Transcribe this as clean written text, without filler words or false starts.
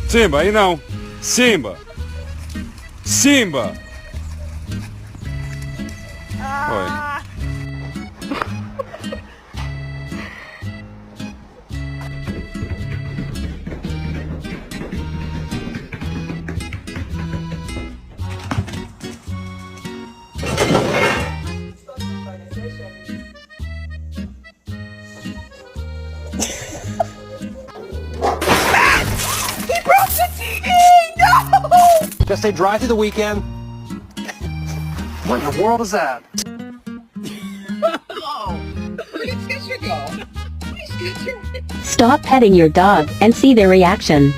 Simba, aí não. Simba. Simba. Oi. Just stay dry through the weekend. What in the world is that? Stop petting your dog and see their reaction.